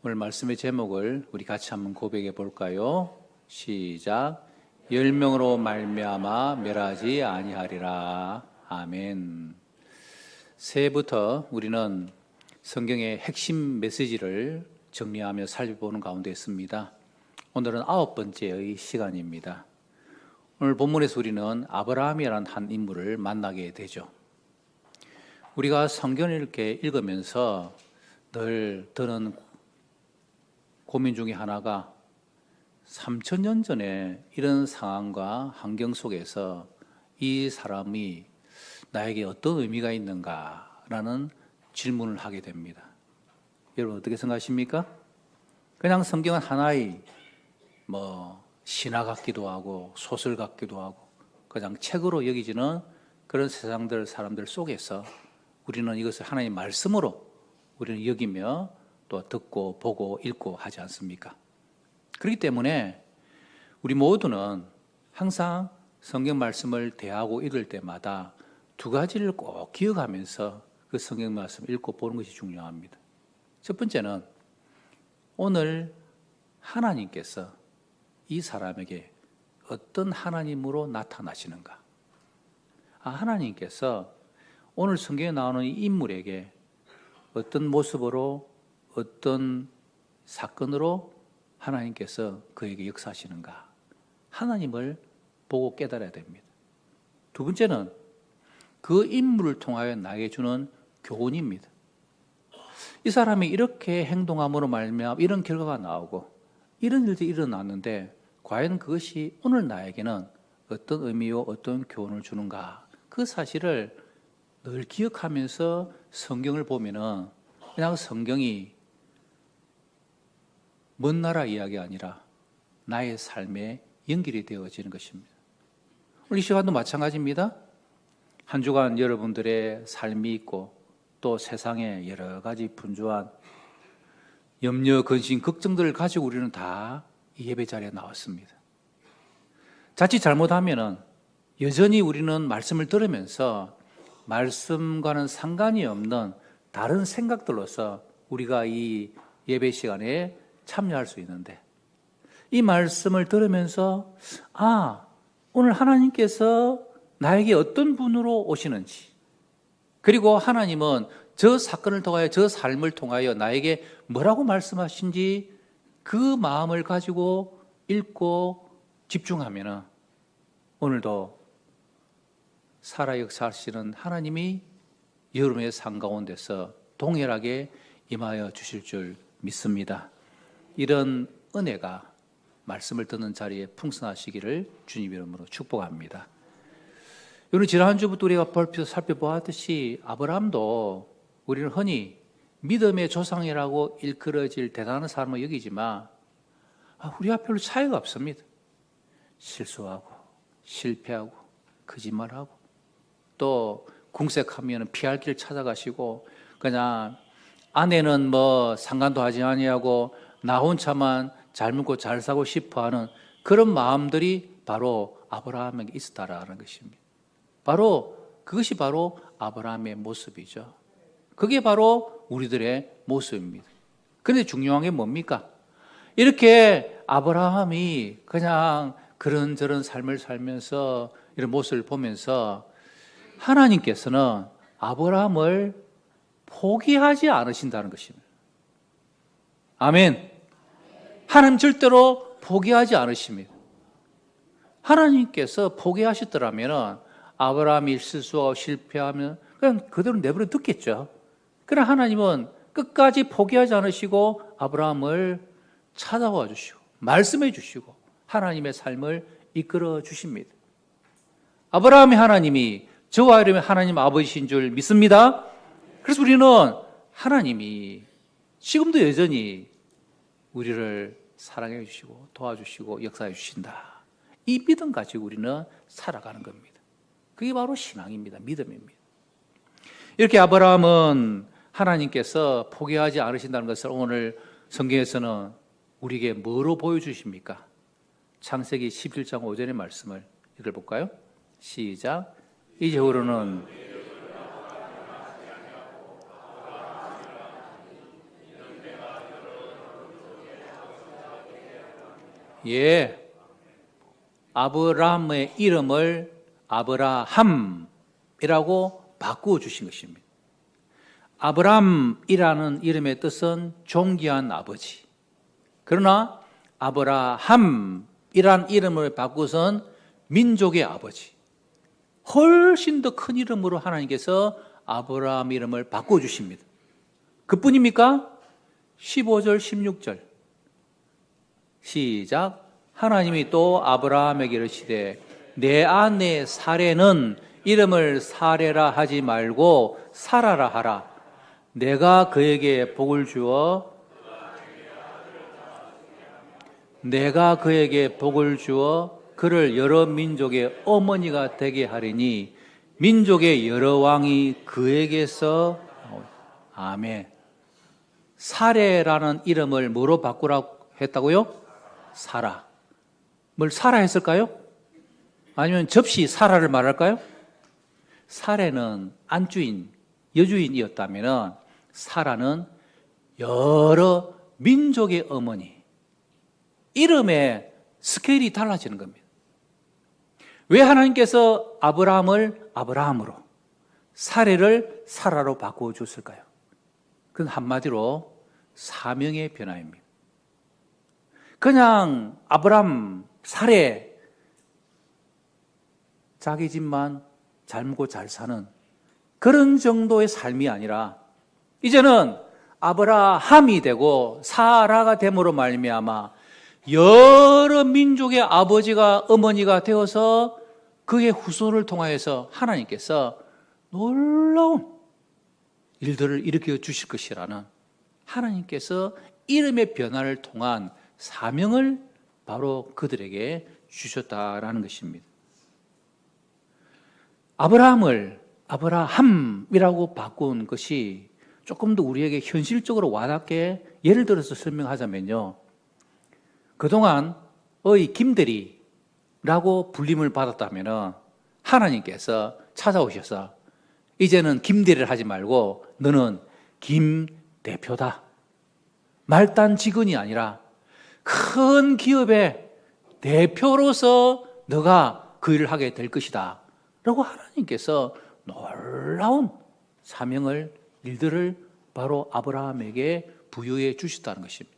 오늘 말씀의 제목을 우리 같이 한번 고백해 볼까요? 시작. 10명으로 말미암아 멸하지 아니하리라. 아멘. 새해부터 우리는 성경의 핵심 메시지를 정리하며 살펴보는 가운데 있습니다. 오늘은 9번째의 시간입니다. 오늘 본문에서 우리는 아브라함이라는 한 인물을 만나게 되죠. 우리가 성경을 이렇게 읽으면서 늘 드는 고민 중에 하나가 3000년 전에 이런 상황과 환경 속에서 이 사람이 나에게 어떤 의미가 있는가라는 질문을 하게 됩니다. 여러분 어떻게 생각하십니까? 그냥 성경은 하나의 신화 같기도 하고 소설 같기도 하고 그냥 책으로 여기지는 그런 사람들 속에서 우리는 이것을 하나님의 말씀으로 우리는 여기며 또 듣고 보고 읽고 하지 않습니까? 그렇기 때문에 우리 모두는 항상 성경 말씀을 대하고 읽을 때마다 두 가지를 꼭 기억하면서 그 성경 말씀을 읽고 보는 것이 중요합니다. 첫 번째는 오늘 하나님께서 이 사람에게 어떤 하나님으로 나타나시는가? 하나님께서 오늘 성경에 나오는 이 인물에게 어떤 모습으로 어떤 사건으로 하나님께서 그에게 역사하시는가? 하나님을 보고 깨달아야 됩니다. 두 번째는 그 인물을 통하여 나에게 주는 교훈입니다. 이 사람이 이렇게 행동함으로 말미암아 이런 결과가 나오고 이런 일들이 일어났는데 과연 그것이 오늘 나에게는 어떤 의미요 어떤 교훈을 주는가? 그 사실을 늘 기억하면서 성경을 보면은 그냥 성경이 먼 나라 이야기가 아니라 나의 삶에 연결이 되어지는 것입니다. 오늘 이 시간도 마찬가지입니다. 한 주간 여러분들의 삶이 있고 또 세상에 여러 가지 분주한 염려, 근심, 걱정들을 가지고 우리는 다 이 예배 자리에 나왔습니다. 자칫 잘못하면은 여전히 우리는 말씀을 들으면서 말씀과는 상관이 없는 다른 생각들로서 우리가 이 예배 시간에 참여할 수 있는데 이 말씀을 들으면서 오늘 하나님께서 나에게 어떤 분으로 오시는지 그리고 하나님은 저 사건을 통하여 저 삶을 통하여 나에게 뭐라고 말씀하신지 그 마음을 가지고 읽고 집중하면 오늘도 살아 역사하시는 하나님이 여러분의 삶 가운데서 동일하게 임하여 주실 줄 믿습니다. 이런 은혜가 말씀을 듣는 자리에 풍성하시기를 주님 이름으로 축복합니다. 여러분 지난주부터 우리가 살펴보았듯이 아브라함도 우리는 흔히 믿음의 조상이라고 일컬어질 대단한 사람을 여기지만 우리 앞에 별로 차이가 없습니다. 실수하고 실패하고 거짓말하고 또 궁색하면 피할 길을 찾아가시고 그냥 아내는 상관도 하지 아니하고 나 혼자만 잘 먹고 잘 사고 싶어하는 그런 마음들이 바로 아브라함에게 있었다라는 것입니다. 그것이 바로 아브라함의 모습이죠. 그게 바로 우리들의 모습입니다. 그런데 중요한 게 뭡니까? 이렇게 아브라함이 그냥 그런저런 삶을 살면서 이런 모습을 보면서 하나님께서는 아브라함을 포기하지 않으신다는 것입니다. 아멘. 하나님 절대로 포기하지 않으십니다. 하나님께서 포기하셨더라면 아브라함이 실수하고 실패하면 그냥 그대로 내버려 뒀겠죠. 그러나 하나님은 끝까지 포기하지 않으시고 아브라함을 찾아와 주시고 말씀해 주시고 하나님의 삶을 이끌어 주십니다. 아브라함의 하나님이 저와 여러분의 하나님 아버지신 줄 믿습니다. 그래서 우리는 하나님이 지금도 여전히 우리를 사랑해 주시고 도와주시고 역사해 주신다. 이 믿음 가지고 우리는 살아가는 겁니다. 그게 바로 신앙입니다. 믿음입니다. 이렇게 아브라함은 하나님께서 포기하지 않으신다는 것을 오늘 성경에서는 우리에게 뭐로 보여주십니까? 창세기 17장 5절의 말씀을 읽어볼까요? 시작. 이제후로는 예, 아브라함의 이름을 아브라함이라고 바꾸어 주신 것입니다. 아브라함이라는 이름의 뜻은 존귀한 아버지. 그러나 아브라함이라는 이름을 바꾸선 민족의 아버지. 훨씬 더 큰 이름으로 하나님께서 아브라함 이름을 바꾸어 주십니다. 그뿐입니까? 15절, 16절. 시작. 하나님이 또 아브라함에게 이르시되 내 아내 사레는 이름을 사레라 하지 말고 사라라 하라. 내가 그에게 복을 주어 그를 여러 민족의 어머니가 되게 하리니 민족의 여러 왕이 그에게서 아멘. 사레라는 이름을 뭐로 바꾸라고 했다고요? 사라. 뭘 사라 했을까요? 아니면 접시 사라를 말할까요? 사레는 안주인, 여주인이었다면 사라는 여러 민족의 어머니. 이름의 스케일이 달라지는 겁니다. 왜 하나님께서 아브라함을 아브라함으로, 사레를 사라로 바꾸어 줬을까요? 그건 한마디로 사명의 변화입니다. 그냥 아브라함, 사레, 자기 집만 잘 먹고 잘 사는 그런 정도의 삶이 아니라 이제는 아브라함이 되고 사라가 됨으로 말미암아 여러 민족의 아버지가 어머니가 되어서 그의 후손을 통하여서 하나님께서 놀라운 일들을 일으켜 주실 것이라는 하나님께서 이름의 변화를 통한 사명을 바로 그들에게 주셨다라는 것입니다. 아브라함을 아브라함이라고 바꾼 것이 조금 더 우리에게 현실적으로 와닿게 예를 들어서 설명하자면요. 그동안 김대리라고 불림을 받았다면 하나님께서 찾아오셔서 이제는 김대리를 하지 말고 너는 김 대표다. 말단 직원이 아니라 큰 기업의 대표로서 너가 그 일을 하게 될 것이다. 라고 하나님께서 놀라운 사명을, 일들을 바로 아브라함에게 부여해 주셨다는 것입니다.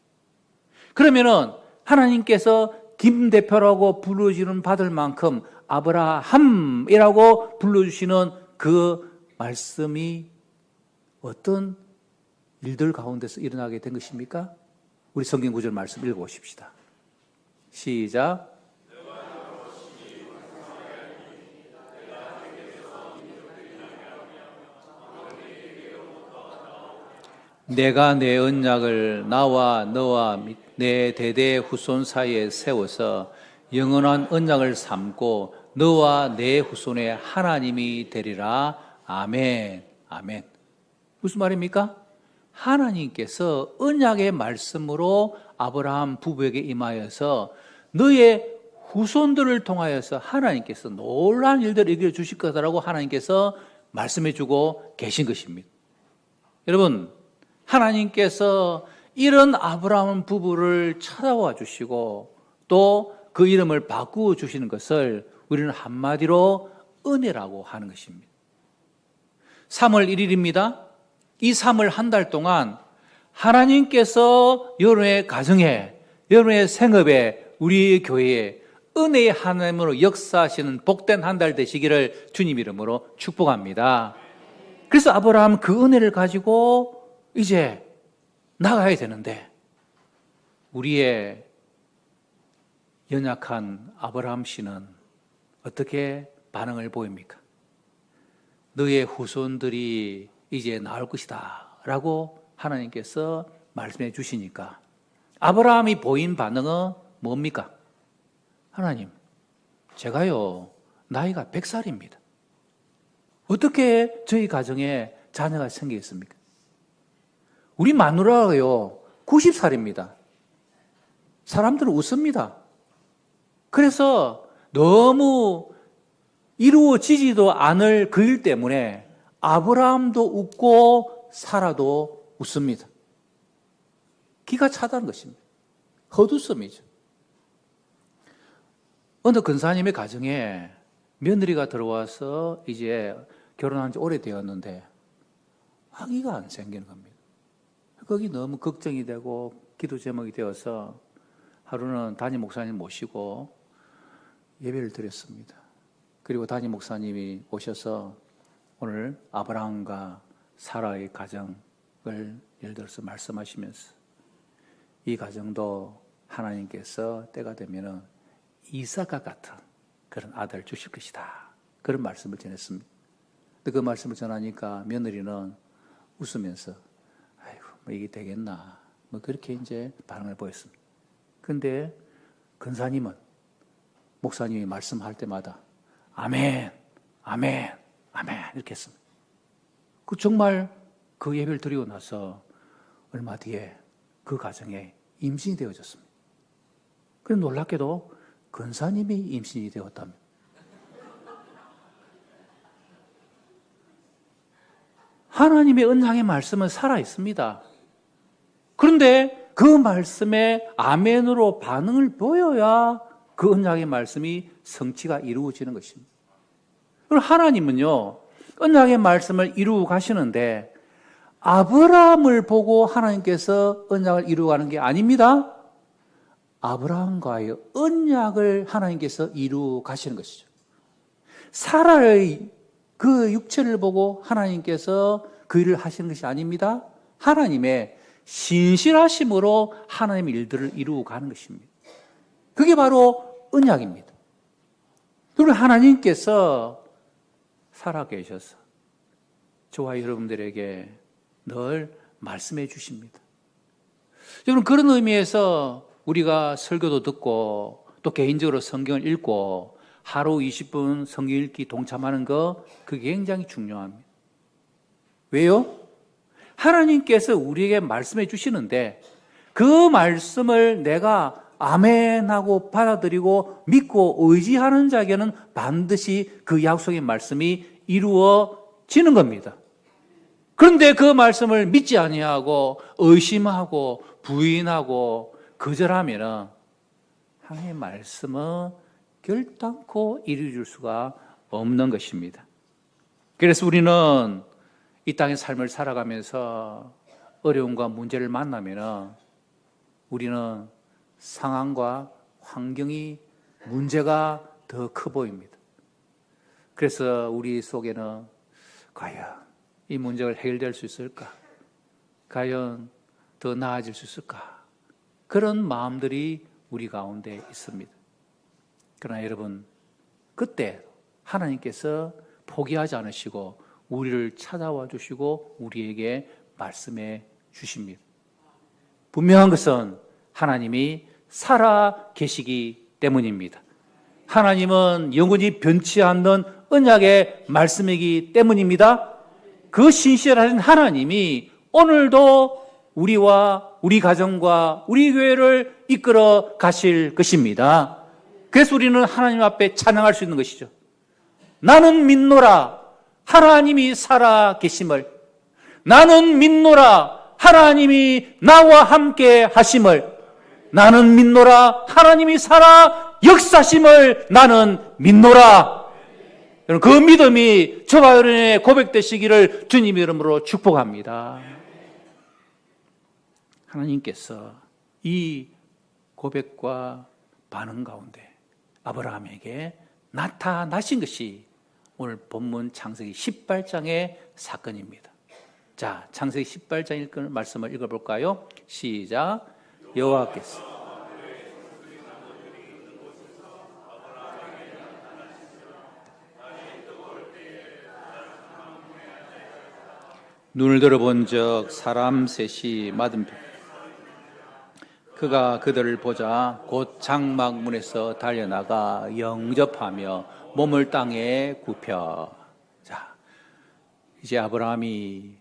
그러면은 하나님께서 김 대표라고 불러주는 받을 만큼 아브라함이라고 불러주시는 그 말씀이 어떤 일들 가운데서 일어나게 된 것입니까? 우리 성경 구절 말씀 읽어보십시다. 시작. 내가 내 언약을 나와 너와 내 대대 후손 사이에 세워서 영원한 언약을 삼고 너와 내 후손의 하나님이 되리라. 아멘. 아멘. 무슨 말입니까? 하나님께서 언약의 말씀으로 아브라함 부부에게 임하여서 너의 후손들을 통하여서 하나님께서 놀라운 일들을 이루어 주실 거다라고 하나님께서 말씀해 주고 계신 것입니다. 여러분, 하나님께서 이런 아브라함 부부를 찾아와 주시고 또 그 이름을 바꾸어 주시는 것을 우리는 한마디로 은혜라고 하는 것입니다. 3월 1일입니다. 이 3월 한 달 동안 하나님께서 여러분의 가정에, 여러분의 생업에, 우리 교회에 은혜의 하나님으로 역사하시는 복된 한 달 되시기를 주님 이름으로 축복합니다. 그래서 아브라함 그 은혜를 가지고 이제 나가야 되는데 우리의 연약한 아브라함 씨는 어떻게 반응을 보입니까? 너의 후손들이 이제 나올 것이다 라고 하나님께서 말씀해 주시니까 아브라함이 보인 반응은 뭡니까? 하나님, 제가요 나이가 100살입니다. 어떻게 저희 가정에 자녀가 생기겠습니까? 우리 마누라가요 90살입니다. 사람들은 웃습니다. 그래서 너무 이루어지지도 않을 그 일 때문에 아브라함도 웃고 사라도 웃습니다. 기가 차다는 것입니다. 헛웃음이죠. 어느 근사님의 가정에 며느리가 들어와서 이제 결혼한 지 오래되었는데 아기가 안 생기는 겁니다. 거기 너무 걱정이 되고 기도 제목이 되어서 하루는 담임 목사님 모시고 예배를 드렸습니다. 그리고 담임 목사님이 오셔서 오늘 아브라함과 사라의 가정을 예를 들어서 말씀하시면서 이 가정도 하나님께서 때가 되면은 이삭과 같은 그런 아들 주실 것이다. 그런 말씀을 전했습니다. 근데 그 말씀을 전하니까 며느리는 웃으면서 아이고 뭐 이게 되겠나 뭐 그렇게 이제 반응을 보였습니다. 근데 근사님은 목사님이 말씀할 때마다 아멘, 아멘, 아멘 이렇게 했습니다. 그 정말 그 예배를 드리고 나서 얼마 뒤에 그 가정에 임신이 되어졌습니다. 그런데 놀랍게도 근사님이 임신이 되었답니다. 하나님의 언약의 말씀은 살아있습니다. 그런데 그 말씀에 아멘으로 반응을 보여야 그 언약의 말씀이 성취가 이루어지는 것입니다. 그럼 하나님은요, 언약의 말씀을 이루고 가시는데 아브라함을 보고 하나님께서 언약을 이루어가는 게 아닙니다. 아브라함과의 언약을 하나님께서 이루어 가시는 것이죠. 사라의 그 육체를 보고 하나님께서 그 일을 하시는 것이 아닙니다. 하나님의 신실하심으로 하나님의 일들을 이루어 가는 것입니다. 그게 바로 언약입니다. 그리고 하나님께서 살아계셔서 저와 여러분들에게 늘 말씀해 주십니다. 여러분, 그런 의미에서 우리가 설교도 듣고 또 개인적으로 성경을 읽고 하루 20분 성경 읽기 동참하는 거 그게 굉장히 중요합니다. 왜요? 하나님께서 우리에게 말씀해 주시는데 그 말씀을 내가 아멘하고 받아들이고 믿고 의지하는 자에게는 반드시 그 약속의 말씀이 이루어지는 겁니다. 그런데 그 말씀을 믿지 아니하고 의심하고 부인하고 거절하면 하나님의 말씀은 결단코 이루어질 수가 없는 것입니다. 그래서 우리는 이 땅의 삶을 살아가면서 어려움과 문제를 만나면 우리는 상황과 환경이 문제가 더 커 보입니다. 그래서 우리 속에는 과연 이 문제가 해결될 수 있을까? 과연 더 나아질 수 있을까? 그런 마음들이 우리 가운데 있습니다. 그러나 여러분, 그때 하나님께서 포기하지 않으시고 우리를 찾아와 주시고 우리에게 말씀해 주십니다. 분명한 것은 하나님이 살아 계시기 때문입니다. 하나님은 영원히 변치 않는 언약의 말씀이기 때문입니다. 그 신실하신 하나님이 오늘도 우리와 우리 가정과 우리 교회를 이끌어 가실 것입니다. 그래서 우리는 하나님 앞에 찬양할 수 있는 것이죠. 나는 믿노라 하나님이 살아 계심을, 나는 믿노라 하나님이 나와 함께 하심을, 나는 믿노라 하나님이 살아 역사심을 나는 믿노라. 그 믿음이 저와 여러분의 고백되시기를 주님의 이름으로 축복합니다. 하나님께서 이 고백과 반응 가운데 아브라함에게 나타나신 것이 오늘 본문 창세기 18장의 사건입니다. 자, 창세기 18장 읽은 말씀을 읽어볼까요? 시작. 여호와께서 눈을 들어본 적 사람 셋이 맞은편, 그가 그들을 보자 곧 장막문에서 달려나가 영접하며 몸을 땅에 굽혀. 자, 이제 아브라함이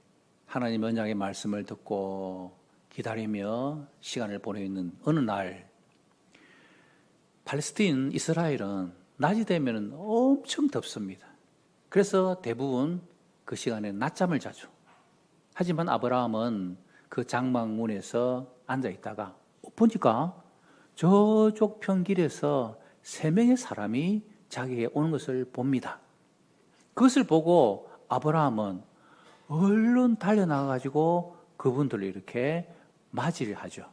하나님 언약의 말씀을 듣고 기다리며 시간을 보내고 있는 어느 날, 팔레스틴, 이스라엘은 낮이 되면 엄청 덥습니다. 그래서 대부분 그 시간에 낮잠을 자죠. 하지만 아브라함은 그 장막문에서 앉아 있다가 보니까 저쪽 편길에서 세 명의 사람이 자기에게 오는 것을 봅니다. 그것을 보고 아브라함은 얼른 달려나가가지고 그분들을 이렇게 맞이를 하죠.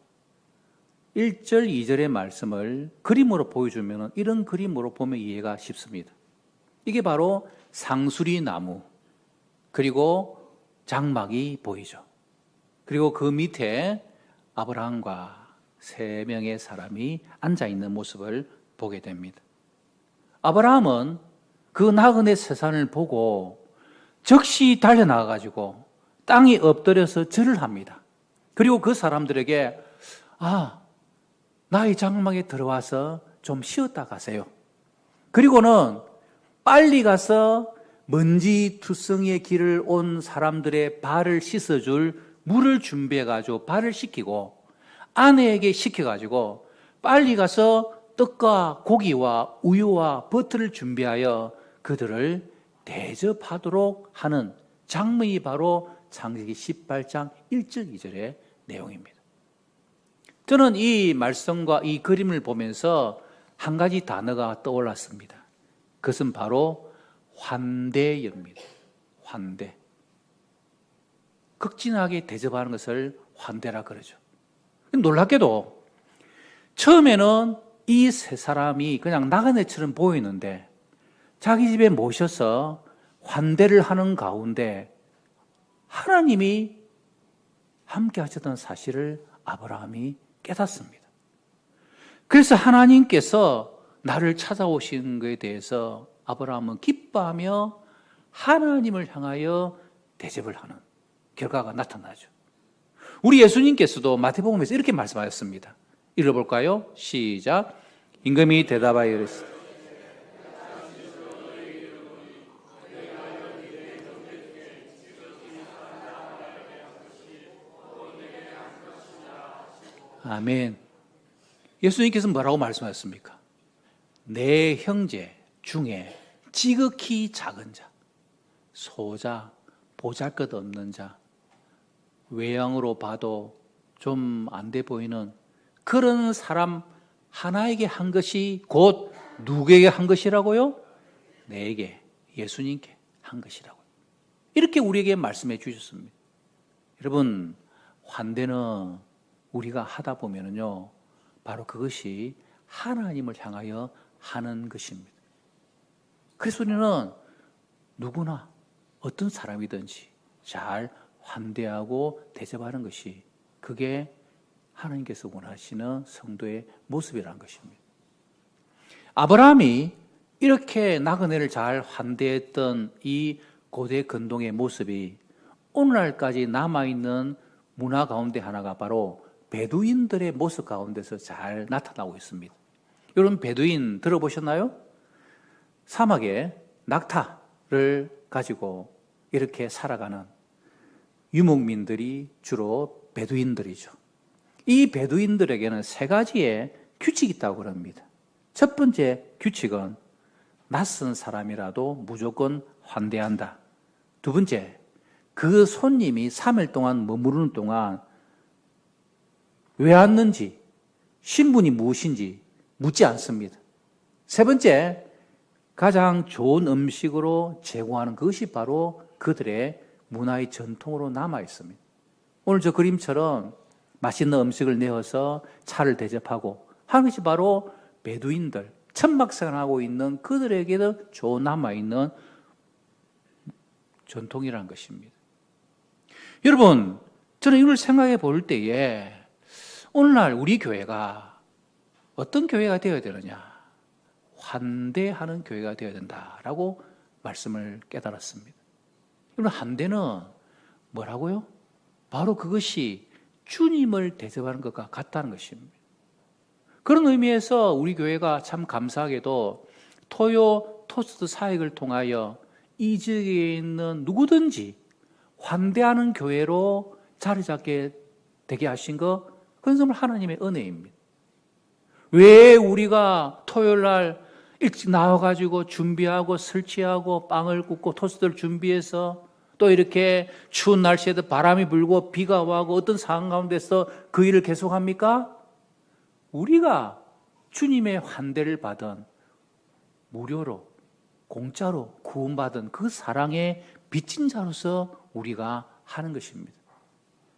1절, 2절의 말씀을 그림으로 보여주면 이런 그림으로 보면 이해가 쉽습니다. 이게 바로 상수리 나무, 그리고 장막이 보이죠. 그리고 그 밑에 아브라함과 세 명의 사람이 앉아있는 모습을 보게 됩니다. 아브라함은 그 나그네 세 사람을 보고 즉시 달려나가가지고 땅에 엎드려서 절을 합니다. 그리고 그 사람들에게 나의 장막에 들어와서 좀 쉬었다 가세요. 그리고는 빨리 가서 먼지투성이의 길을 온 사람들의 발을 씻어줄 물을 준비해가지고 발을 씻기고 아내에게 시켜가지고 빨리 가서 떡과 고기와 우유와 버터를 준비하여 그들을 대접하도록 하는 장면이 바로 창세기 18장 1절 2절의 내용입니다. 저는 이 말씀과 이 그림을 보면서 한 가지 단어가 떠올랐습니다. 그것은 바로 환대입니다. 환대. 극진하게 대접하는 것을 환대라 그러죠. 놀랍게도 처음에는 이 세 사람이 그냥 나그네처럼 보이는데 자기 집에 모셔서 환대를 하는 가운데 하나님이 함께 하셨던 사실을 아브라함이 깨닫습니다. 그래서 하나님께서 나를 찾아오신 것에 대해서 아브라함은 기뻐하며 하나님을 향하여 대접을 하는 결과가 나타나죠. 우리 예수님께서도 마태복음에서 이렇게 말씀하셨습니다. 읽어볼까요? 시작. 임금이 대답하여 이르시되 아멘. 예수님께서 뭐라고 말씀하셨습니까? 내 형제 중에 지극히 작은 자, 소자, 보잘것없는 자, 외형으로 봐도 좀 안 돼 보이는 그런 사람 하나에게 한 것이 곧 누구에게 한 것이라고요? 내게, 예수님께 한 것이라고요. 이렇게 우리에게 말씀해 주셨습니다. 여러분, 환대는 우리가 하다 보면은요, 바로 그것이 하나님을 향하여 하는 것입니다. 그래서 우리는 누구나 어떤 사람이든지 잘 환대하고 대접하는 것이 그게 하나님께서 원하시는 성도의 모습이라는 것입니다. 아브라함이 이렇게 나그네를 잘 환대했던 이 고대 근동의 모습이 오늘날까지 남아있는 문화 가운데 하나가 바로 베두인들의 모습 가운데서 잘 나타나고 있습니다. 여러분 베두인 들어보셨나요? 사막에 낙타를 가지고 이렇게 살아가는 유목민들이 주로 베두인들이죠. 이 베두인들에게는 세 가지의 규칙이 있다고 그럽니다. 첫 번째 규칙은 낯선 사람이라도 무조건 환대한다. 두 번째, 그 손님이 3일 동안 머무르는 동안 왜 왔는지, 신분이 무엇인지 묻지 않습니다. 세 번째, 가장 좋은 음식으로 제공하는 그것이 바로 그들의 문화의 전통으로 남아 있습니다. 오늘 저 그림처럼 맛있는 음식을 내어서 차를 대접하고 하는 것이 바로 베두인들, 천막생활하고 있는 그들에게도 좋은 남아있는 전통이라는 것입니다. 여러분, 저는 이걸 생각해 볼 때에 오늘날 우리 교회가 어떤 교회가 되어야 되느냐? 환대하는 교회가 되어야 된다라고 말씀을 깨달았습니다. 여러분, 환대는 뭐라고요? 바로 그것이 주님을 대접하는 것과 같다는 것입니다. 그런 의미에서 우리 교회가 참 감사하게도 토요 토스트 사역을 통하여 이 지역에 있는 누구든지 환대하는 교회로 자리 잡게 되게 하신 것, 그건 정말 하나님의 은혜입니다. 왜 우리가 토요일 날 일찍 나와가지고 준비하고 설치하고 빵을 굽고 토스트를 준비해서 또 이렇게 추운 날씨에도 바람이 불고 비가 와고 어떤 상황 가운데서 그 일을 계속합니까? 우리가 주님의 환대를 받은 무료로 공짜로 구원받은 그 사랑의 빚진 자로서 우리가 하는 것입니다.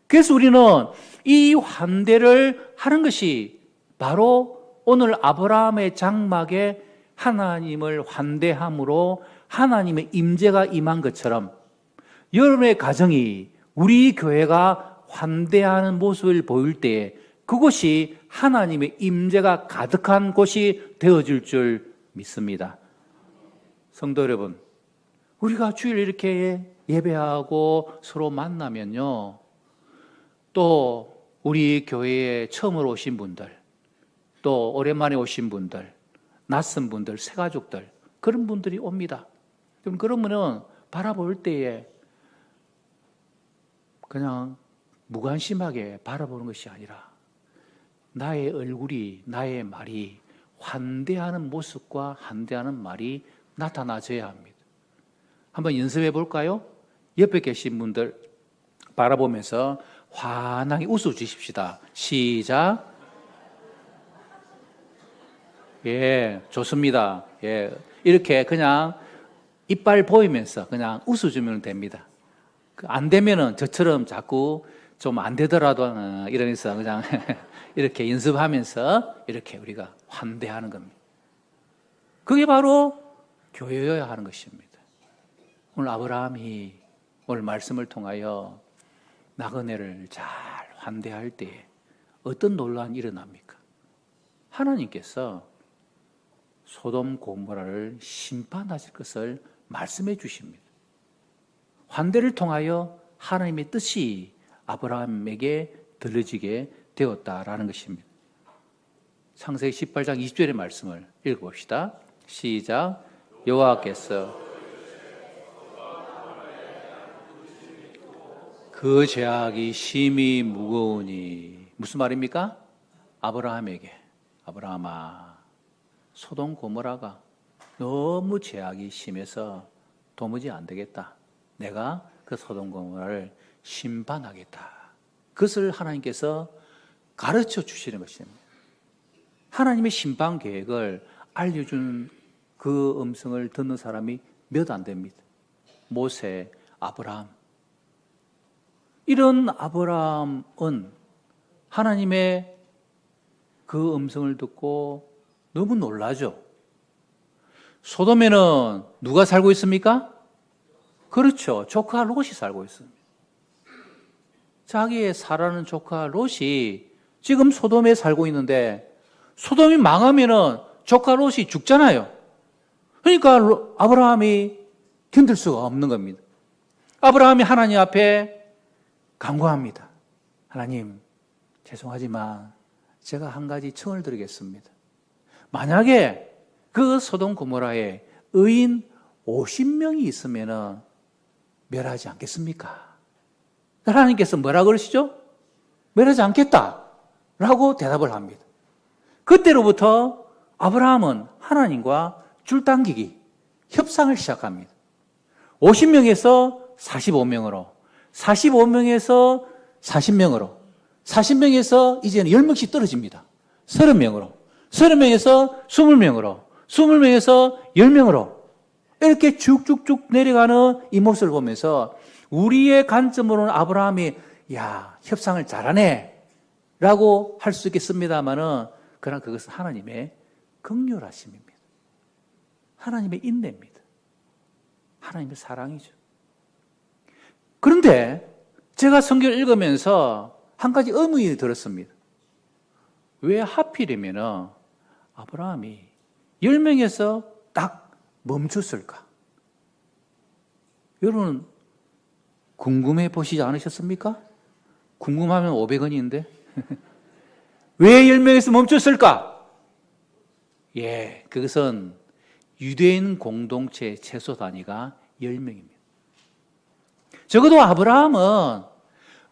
그래서 우리는 이 환대를 하는 것이 바로 오늘 아브라함의 장막에 하나님을 환대함으로 하나님의 임재가 임한 것처럼 여러분의 가정이 우리 교회가 환대하는 모습을 보일 때에 그곳이 하나님의 임재가 가득한 곳이 되어질 줄 믿습니다. 성도 여러분, 우리가 주일 이렇게 예배하고 서로 만나면요, 또 우리 교회에 처음으로 오신 분들, 또 오랜만에 오신 분들, 낯선 분들, 새가족들, 그런 분들이 옵니다. 그러면은 바라볼 때에 그냥 무관심하게 바라보는 것이 아니라 나의 얼굴이, 나의 말이 환대하는 모습과 환대하는 말이 나타나줘야 합니다. 한번 연습해 볼까요? 옆에 계신 분들 바라보면서 환하게 웃어 주십시다. 시작. 예, 좋습니다. 예, 이렇게 그냥 이빨 보이면서 그냥 웃어주면 됩니다. 안 되면은 저처럼 자꾸 좀 안 되더라도 이러면서 그냥 이렇게 연습하면서 이렇게 우리가 환대하는 겁니다. 그게 바로 교회여야 하는 것입니다. 오늘 아브라함이 오늘 말씀을 통하여 나그네를 잘 환대할 때에 어떤 논란이 일어납니까? 하나님께서 소돔 고모라를 심판하실 것을 말씀해 주십니다. 환대를 통하여 하나님의 뜻이 아브라함에게 들려지게 되었다라는 것입니다. 창세기 18장 20절의 말씀을 읽어봅시다. 시작. 여호와께서 그 죄악이 심히 무거우니, 무슨 말입니까? 아브라함에게, 아브라함아, 소돔 고모라가 너무 죄악이 심해서 도무지 안 되겠다. 내가 그 소돔 고모라를 심판하겠다. 그것을 하나님께서 가르쳐 주시는 것입니다. 하나님의 심판 계획을 알려준 그 음성을 듣는 사람이 몇 안 됩니다. 모세, 아브라함. 이런 아브라함은 하나님의 그 음성을 듣고 너무 놀라죠. 소돔에는 누가 살고 있습니까? 그렇죠. 조카 롯이 살고 있습니다. 자기의 사랑하는 조카 롯이 지금 소돔에 살고 있는데 소돔이 망하면은 조카 롯이 죽잖아요. 그러니까 아브라함이 견딜 수가 없는 겁니다. 아브라함이 하나님 앞에 간구합니다. 하나님, 죄송하지만 제가 한 가지 청을 드리겠습니다. 만약에 그 소돔 고모라에 의인 50명이 있으면 멸하지 않겠습니까? 하나님께서 뭐라 그러시죠? 멸하지 않겠다라고 대답을 합니다. 그때로부터 아브라함은 하나님과 줄당기기, 협상을 시작합니다. 50명에서 45명으로, 45명에서 40명으로, 40명에서 이제는 10명씩 떨어집니다. 30명으로, 30명에서 20명으로, 20명에서 10명으로 이렇게 쭉쭉쭉 내려가는 이 모습을 보면서 우리의 관점으로는 아브라함이 야, 협상을 잘하네 라고 할 수 있겠습니다만은 그러나 그것은 하나님의 긍휼하심입니다. 하나님의 인내입니다. 하나님의 사랑이죠. 그런데 제가 성경을 읽으면서 한 가지 의문이 들었습니다. 왜 하필이면 아브라함이 10명에서 딱 멈췄을까? 여러분 궁금해 보시지 않으셨습니까? 궁금하면 500원인데 왜 10명에서 멈췄을까? 예, 그것은 유대인 공동체 최소 단위가 10명입니다. 적어도 아브라함은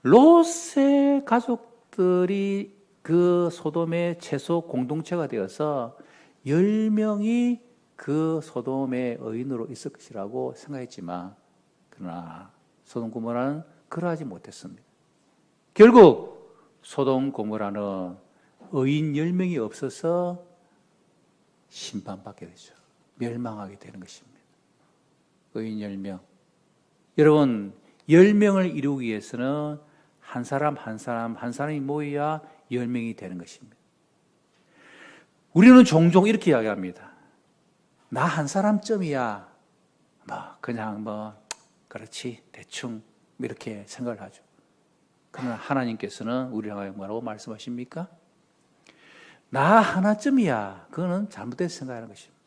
롯의 가족들이 그 소돔의 최소 공동체가 되어서 10명이 그 소돔의 의인으로 있을 것이라고 생각했지만 그러나 소돔 고모라는 그러하지 못했습니다. 결국 소돔 고모라는 의인 10명이 없어서 심판받게 되죠. 멸망하게 되는 것입니다. 의인 10명. 여러분, 10명을 이루기 위해서는 한 사람 한 사람이 모여야 10명이 되는 것입니다. 우리는 종종 이렇게 이야기합니다. 나 한 사람쯤이야. 그냥 그렇지, 대충 이렇게 생각을 하죠. 그러나 하나님께서는 우리를 향하여 뭐라고 말씀하십니까? 나 하나쯤이야. 그거는 잘못된 생각하는 것입니다.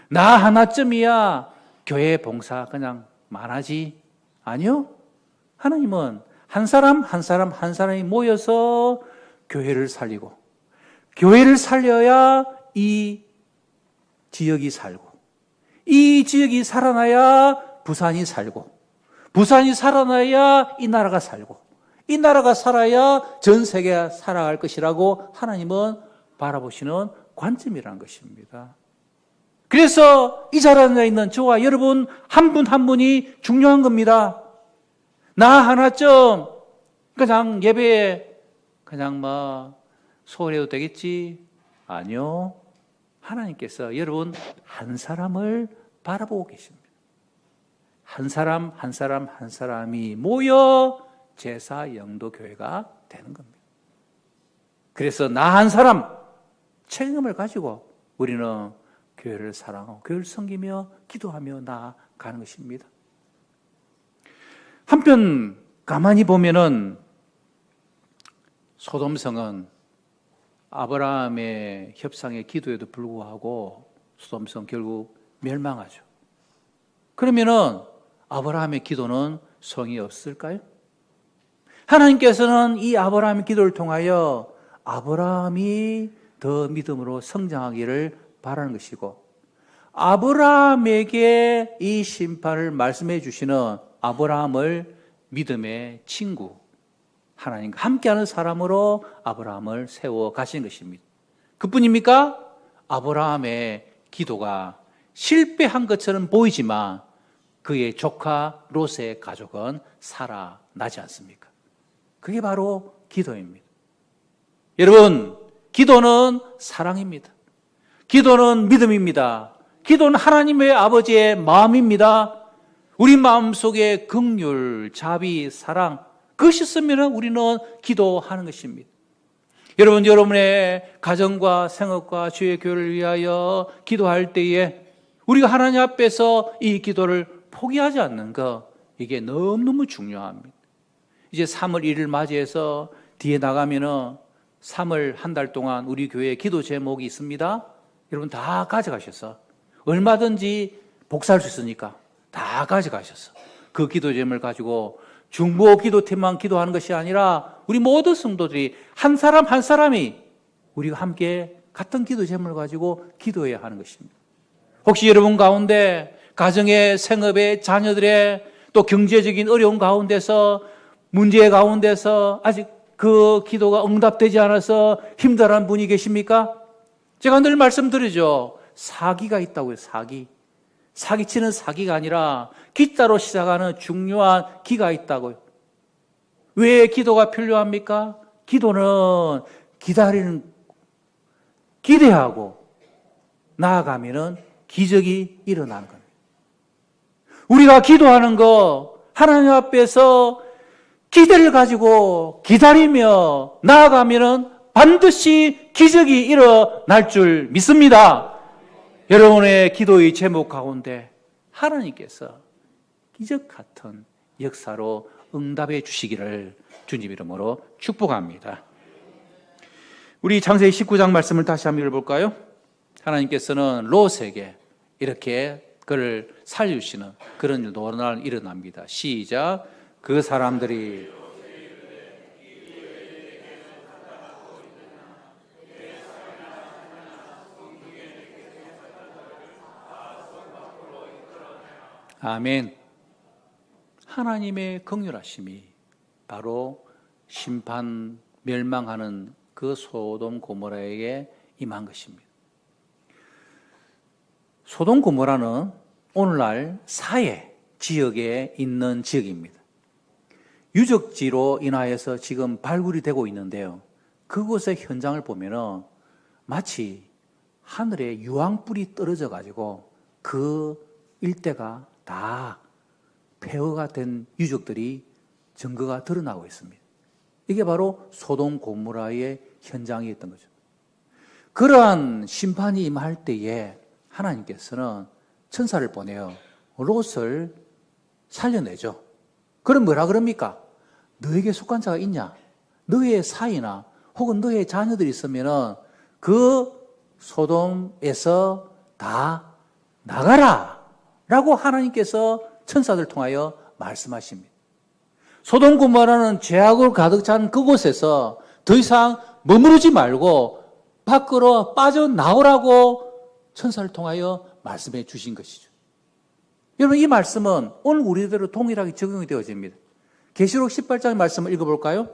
나 하나쯤이야. 교회 봉사 그냥 많아지. 아니요. 하나님은 한 사람이 모여서 교회를 살리고, 교회를 살려야 이 지역이 살고, 이 지역이 살아나야 부산이 살고, 부산이 살아나야 이 나라가 살고, 이 나라가 살아야 전 세계가 살아갈 것이라고 하나님은 바라보시는 관점이라는 것입니다. 그래서 이 자리에 있는 저와 여러분 한 분 한 분이 중요한 겁니다. 나 하나쯤 그냥 예배에 그냥 소홀해도 되겠지? 아니요. 하나님께서 여러분 한 사람을 바라보고 계십니다. 한 사람이 모여 제사 영도 교회가 되는 겁니다. 그래서 나 한 사람 책임을 가지고 우리는 교회를 사랑하고 교회를 섬기며 기도하며 나아가는 것입니다. 한편 가만히 보면은 소돔성은 아브라함의 협상의 기도에도 불구하고 소돔성 결국 멸망하죠. 그러면은 아브라함의 기도는 성이 없을까요? 하나님께서는 이 아브라함의 기도를 통하여 아브라함이 더 믿음으로 성장하기를 바라는 것이고, 아브라함에게 이 심판을 말씀해 주시는 아브라함을 믿음의 친구, 하나님과 함께하는 사람으로 아브라함을 세워 가신 것입니다. 그뿐입니까? 아브라함의 기도가 실패한 것처럼 보이지만 그의 조카 롯의 가족은 살아나지 않습니까? 그게 바로 기도입니다. 여러분, 기도는 사랑입니다. 기도는 믿음입니다. 기도는 하나님의 아버지의 마음입니다. 우리 마음속에 긍휼, 자비, 사랑, 그것이 있으면 우리는 기도하는 것입니다. 여러분, 여러분의 가정과 생업과 주의 교회를 위하여 기도할 때에 우리가 하나님 앞에서 이 기도를 포기하지 않는 것, 이게 너무너무 중요합니다. 이제 3월 1일 맞이해서 뒤에 나가면은 3월 한 달 동안 우리 교회에 기도 제목이 있습니다. 여러분 다 가져가셔서 얼마든지 복사할 수 있으니까 다 가져가셔서 그 기도 제목을 가지고 중보 기도팀만 기도하는 것이 아니라 우리 모든 성도들이 한 사람 한 사람이 우리가 함께 같은 기도 제목을 가지고 기도해야 하는 것입니다. 혹시 여러분 가운데 가정의 생업의 자녀들의 또 경제적인 어려운 가운데서 문제 가운데서 아직 그 기도가 응답되지 않아서 힘들어하는 분이 계십니까? 제가 늘 말씀드리죠. 사기가 있다고요. 사기치는 사기가 아니라 기자로 시작하는 중요한 기가 있다고요. 왜 기도가 필요합니까? 기도는 기대하고 나아가면은 기적이 일어나는 겁니다. 우리가 기도하는 거 하나님 앞에서 기대를 가지고 기다리며 나아가면은 반드시 기적이 일어날 줄 믿습니다. 여러분의 기도의 제목 가운데 하나님께서 기적 같은 역사로 응답해 주시기를 주님 이름으로 축복합니다. 우리 창세기 19장 말씀을 다시 한번 읽어볼까요? 하나님께서는 롯에게 이렇게 그를 살려주시는 그런 일도 어느 날 일어납니다. 시작. 그 사람들이 아멘. 하나님의 긍휼하심이 바로 심판 멸망하는 그 소돔 고모라에게 임한 것입니다. 소돔 고모라는 오늘날 사해 지역에 있는 지역입니다. 유적지로 인하여서 지금 발굴이 되고 있는데요. 그곳의 현장을 보면은 마치 하늘에 유황불이 떨어져 가지고 그 일대가 다 폐허가 된 유적들이 증거가 드러나고 있습니다. 이게 바로 소돔 고모라의 현장이었던 거죠. 그러한 심판이 임할 때에 하나님께서는 천사를 보내어 롯을 살려내죠. 그럼 뭐라 그럽니까? 너에게 속한 자가 있냐? 너의 사이나 혹은 너의 자녀들이 있으면은 그 소돔에서 다 나가라 라고 하나님께서 천사들 통하여 말씀하십니다. 소돔 고모라는 죄악으로 가득 찬 그곳에서 더 이상 머무르지 말고 밖으로 빠져나오라고 천사를 통하여 말씀해 주신 것이죠. 여러분, 이 말씀은 오늘 우리대로 동일하게 적용이 되어집니다. 계시록 18장 말씀을 읽어볼까요?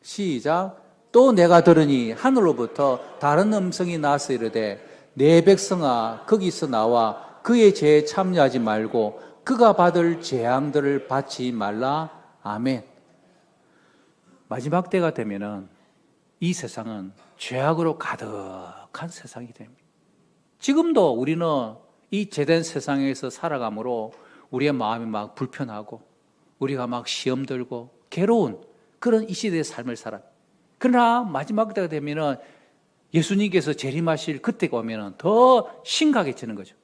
시작. 또 내가 들으니 하늘로부터 다른 음성이 나서 이르되 내 백성아 거기서 나와 그의 죄에 참여하지 말고 그가 받을 재앙들을 받지 말라. 아멘. 마지막 때가 되면은 이 세상은 죄악으로 가득한 세상이 됩니다. 지금도 우리는 이 죄된 세상에서 살아감으로 우리의 마음이 막 불편하고 우리가 막 시험 들고 괴로운 그런 이 시대의 삶을 살아요. 그러나 마지막 때가 되면은 예수님께서 재림하실 그때가 오면은 더 심각해지는 거죠.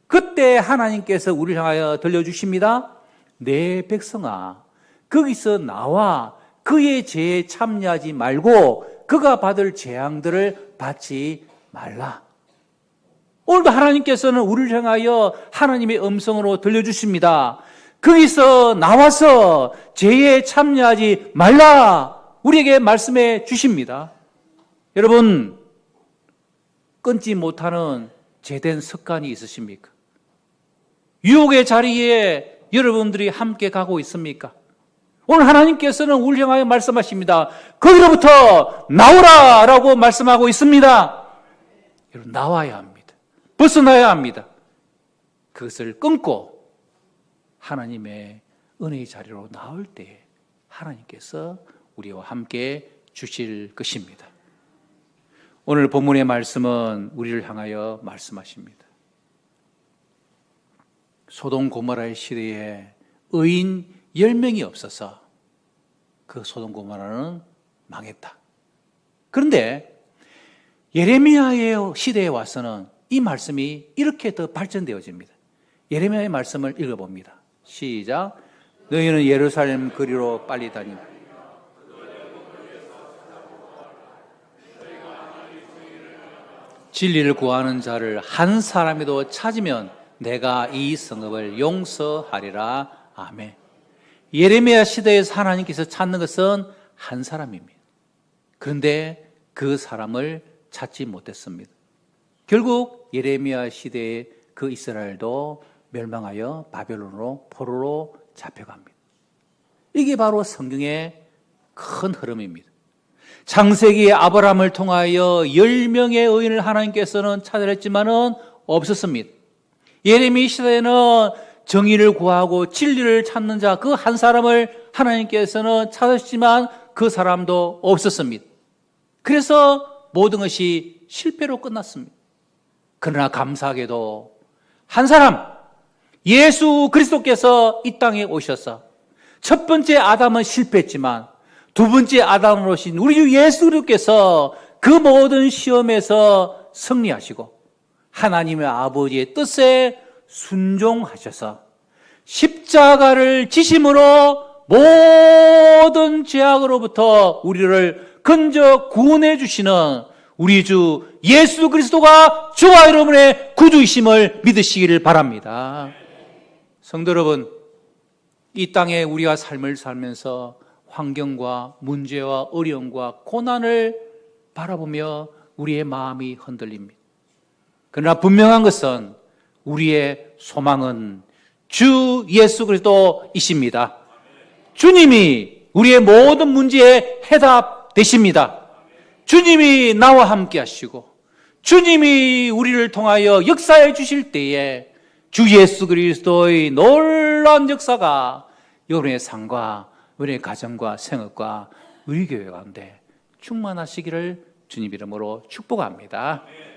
그때 하나님께서 우리를 향하여 들려주십니다. 내 백성아, 거기서 나와 그의 죄에 참여하지 말고 그가 받을 재앙들을 받지 말라. 오늘도 하나님께서는 우리를 향하여 하나님의 음성으로 들려주십니다. 거기서 나와서 죄에 참여하지 말라. 우리에게 말씀해 주십니다. 여러분, 끊지 못하는 죄된 습관이 있으십니까? 유혹의 자리에 여러분들이 함께 가고 있습니까? 오늘 하나님께서는 우리를 향하여 말씀하십니다. 거기로부터 나오라 라고 말씀하고 있습니다. 여러분, 나와야 합니다. 벗어나야 합니다. 그것을 끊고 하나님의 은혜의 자리로 나올 때 하나님께서 우리와 함께 주실 것입니다. 오늘 본문의 말씀은 우리를 향하여 말씀하십니다. 소돔 고모라의 시대에 의인 10명이 없어서 그 소돔 고모라는 망했다. 그런데 예레미야의 시대에 와서는 이 말씀이 이렇게 더 발전되어집니다. 예레미야의 말씀을 읽어봅니다. 시작. 너희는 예루살렘 거리로 빨리 다니라. 진리를 구하는 자를 한 사람이도 찾으면 내가 이 성읍을 용서하리라. 아멘. 예레미야 시대에서 하나님께서 찾는 것은 한 사람입니다. 그런데 그 사람을 찾지 못했습니다. 결국 예레미야 시대의 그 이스라엘도 멸망하여 바벨론으로 포로로 잡혀갑니다. 이게 바로 성경의 큰 흐름입니다. 창세기에 아브라함을 통하여 10명의 의인을 하나님께서는 찾아냈지만은 없었습니다. 예레미야 시대에는 정의를 구하고 진리를 찾는 자 그 한 사람을 하나님께서는 찾으시지만 그 사람도 없었습니다. 그래서 모든 것이 실패로 끝났습니다. 그러나 감사하게도 한 사람, 예수 그리스도께서 이 땅에 오셔서 첫 번째 아담은 실패했지만 두 번째 아담으로 오신 우리 주 예수 그리스도께서 그 모든 시험에서 승리하시고 하나님의 아버지의 뜻에 순종하셔서 십자가를 지심으로 모든 죄악으로부터 우리를 건져 구원해 주시는 우리 주 예수 그리스도가 주와 여러분의 구주이심을 믿으시기를 바랍니다. 성도 여러분, 이 땅에 우리가 삶을 살면서 환경과 문제와 어려움과 고난을 바라보며 우리의 마음이 흔들립니다. 그러나 분명한 것은 우리의 소망은 주 예수 그리스도이십니다. 주님이 우리의 모든 문제의 해답 되십니다. 주님이 나와 함께 하시고 주님이 우리를 통하여 역사해 주실 때에 주 예수 그리스도의 놀라운 역사가 여러분의 삶과 우리의 가정과 생업과 우리 교회 가운데 충만하시기를 주님 이름으로 축복합니다.